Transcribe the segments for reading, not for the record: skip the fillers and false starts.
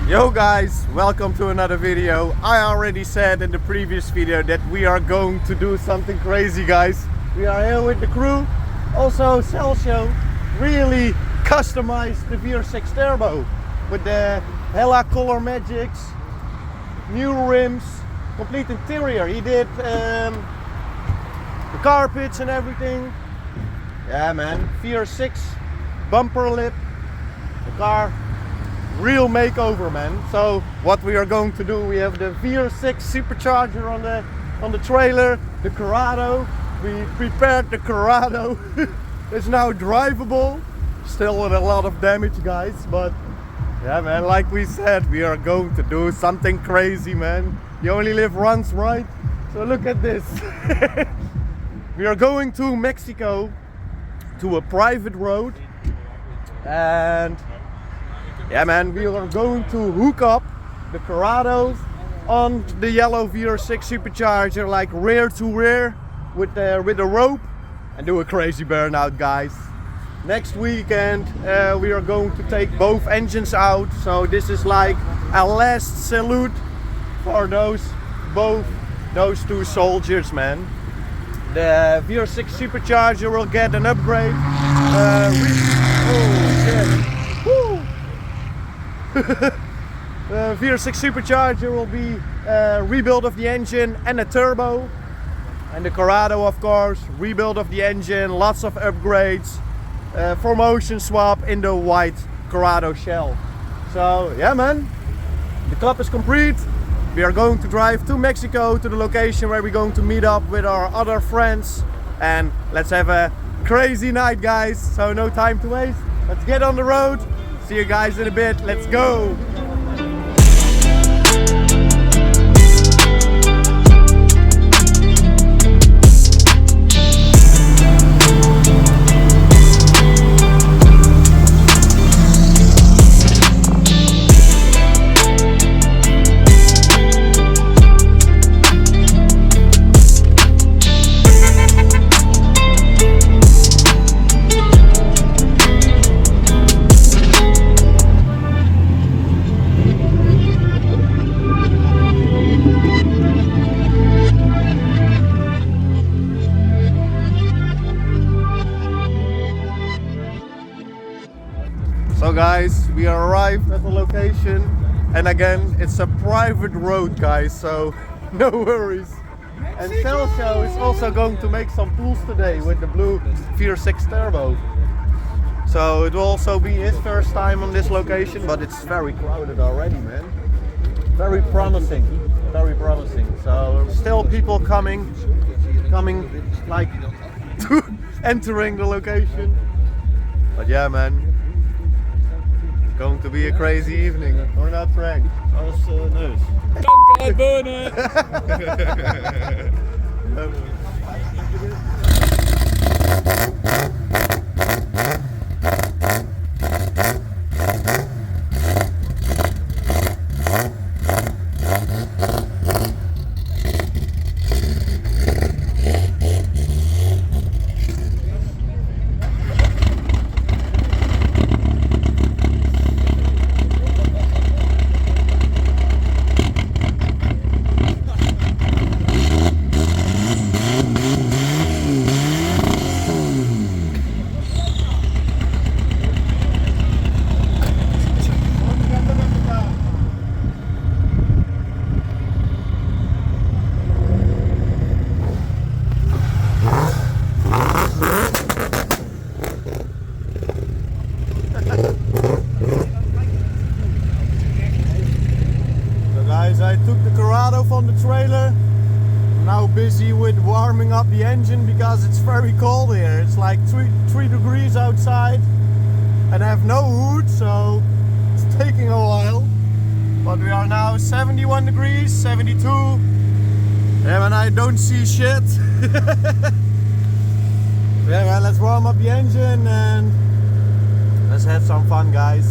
Yo guys, welcome to another video. I already said in the previous video that we are going to do something crazy, guys. We are here with the crew. Also Celso really customized the VR6 Turbo with the Hella Color Magics, new rims, complete interior. He did the carpets and everything. Yeah man, VR6 bumper lip, the car. Real makeover, man. So what we are going to do, we have the VR6 supercharger on the trailer, the Corrado. We prepared the Corrado. It's now drivable, still with a lot of damage, guys, but yeah man, like we said, we are going to do something crazy, man. You only live once, right? So look at this. We are going to Mexico to a private road, and yeah man, we are going to hook up the Corrado on the yellow VR6 supercharger, like rear to rear with a rope, and do a crazy burnout, guys. Next weekend we are going to take both engines out, so this is like a last salute for those two soldiers, man. The VR6 supercharger will get an upgrade. Oh shit. The VR6 supercharger will be a rebuild of the engine and a turbo, and the Corrado, of course, rebuild of the engine, lots of upgrades, for motion swap in the White Corrado shell. So yeah man, the club is complete. We are going to drive to Mexico, to the location where we're going to meet up with our other friends, and let's have a crazy night, guys. So no time to waste, let's get on the road. See you guys in a bit, let's go! So guys, we arrived at the location, and again it's a private road, guys, so no worries. And Celso is also going to make some pulls today with the blue VR6 Turbo. So it will also be his first time on this location, but it's very crowded already, man. Very promising, very promising. So still people coming like entering the location. But yeah man, going to be a crazy evening, or not, Frank? Als neus. Kanker, burnen! I took the Corrado from the trailer. I'm now busy with warming up the engine because it's very cold here. It's like 3 degrees outside, and I have no hood, so it's taking a while. But we are now 71 degrees, 72, and I don't see shit. Yeah man, let's warm up the engine and let's have some fun, guys.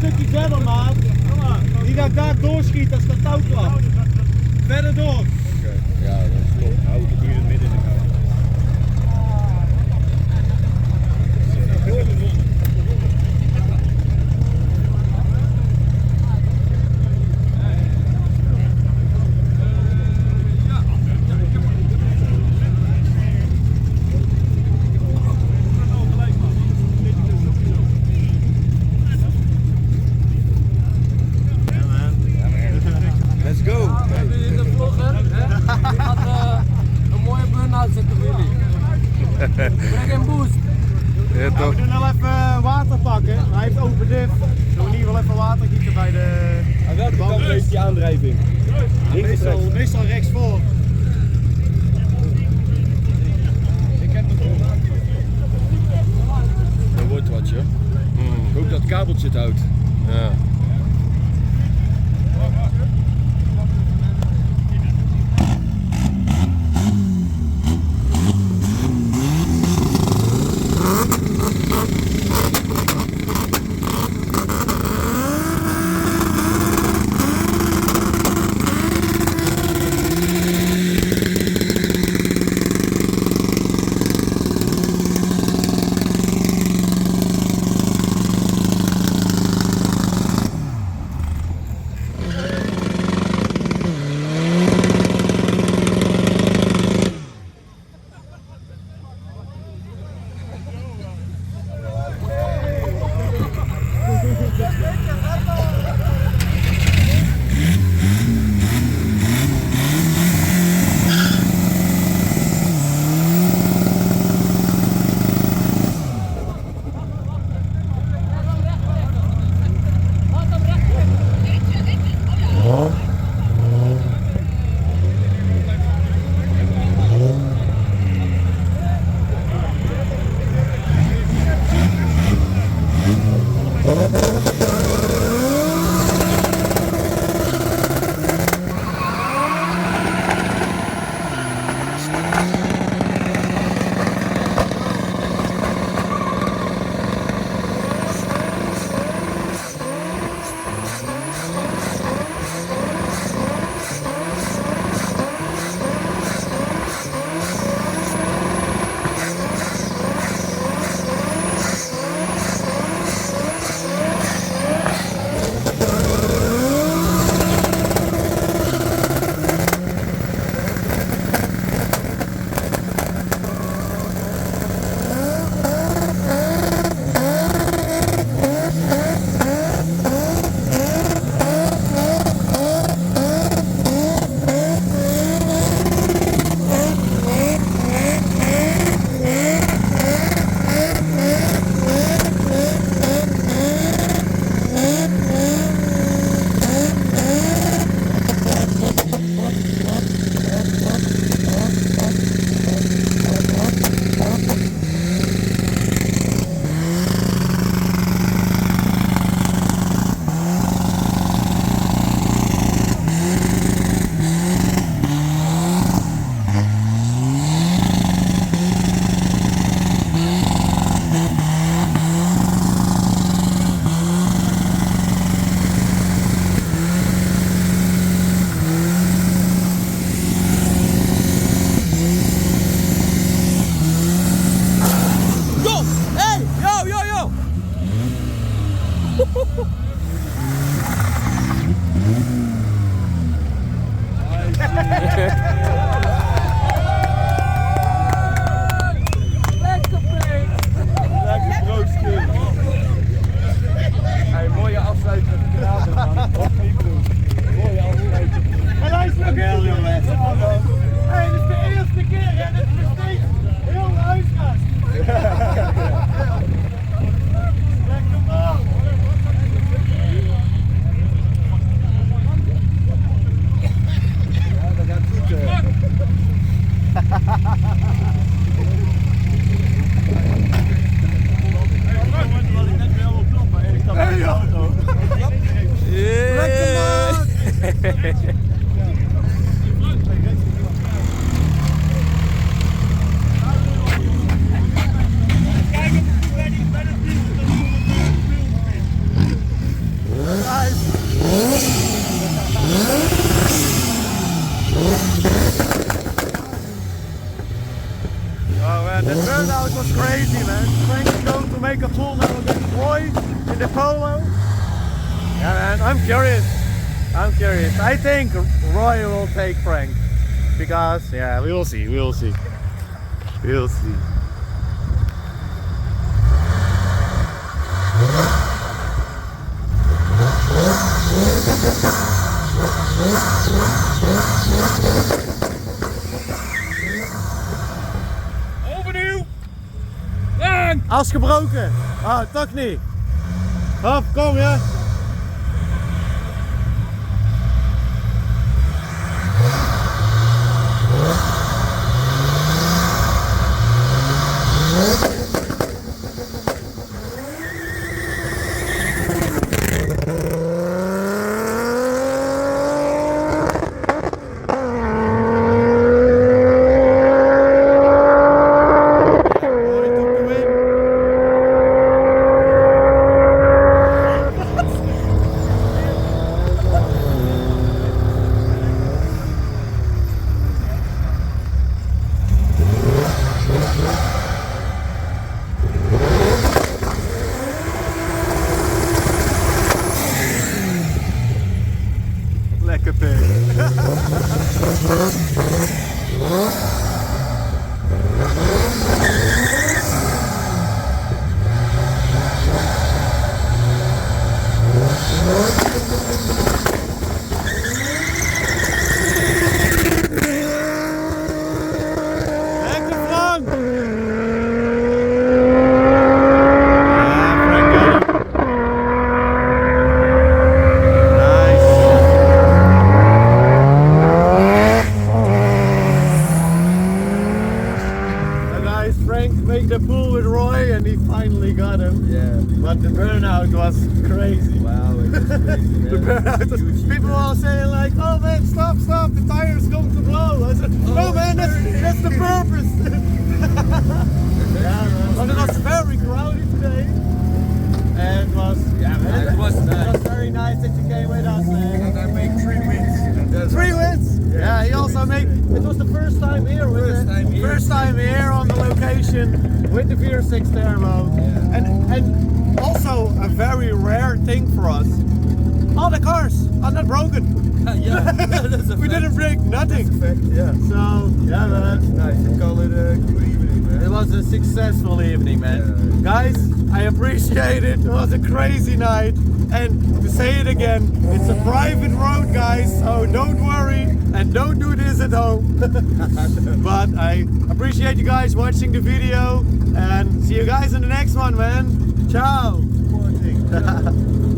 stukje verder, maat. Die gaat daar doorschieten als dat touw klapt. Verder door. Oké, ja, dat is top. Hou het hier in het midden in de kou. Let's go! We hebben hier de vlogger, hè? Die gaat een mooie burn-out zetten voor jullie. Breng een boost. Ja, toch. We doen wel even water pakken. Hij heeft open diff. Doen we in ieder geval even water gieten bij de. Aan welke kant heeft die aandrijving? Links of rechts? Meestal rechtsvoor. Dat wordt wat, je. Ik hoop dat het kabeltje het houdt. Ja. was crazy, man. Frank is going to make a pull now against Roy in the polo. Yeah, man, I'm curious. I'm curious. I think Roy will take Frank because, yeah, we will see. We will see. We will see. Overnieuw! En! As gebroken. Ah, toch niet. Hop, kom ja. Lekker pik. Lekker Frank! Ja, Frank got him. Nice. So guys, Frank made the pull with Roy and he finally got him. Yeah. But the burnout was crazy. Wow, it was crazy, man. The burnout was, people were saying like, oh man, stop, the tire's going to blow. I said, no man, that's the purpose. Yeah, man. But it was very crowded today. And it was, yeah, man, It was nice. very nice that you came with us, man. And I make 3 wins. And that's 3 wins? Yeah, he also made, it was the first time here with first time here on the location with the VR6 Turbo. Yeah. And also a very rare thing for us. All the cars are not broken. Ja, dat is een We didn't break nothing. fact, yeah. So, yeah man. Nice. You call it a good evening, man. It was a successful evening, man. Guys, I appreciate it. It was a crazy night. And to say it again, it's a private road, guys. So don't worry and don't do this at home. But I appreciate you guys watching the video and see you guys in the next one, man. Ciao. Supporting.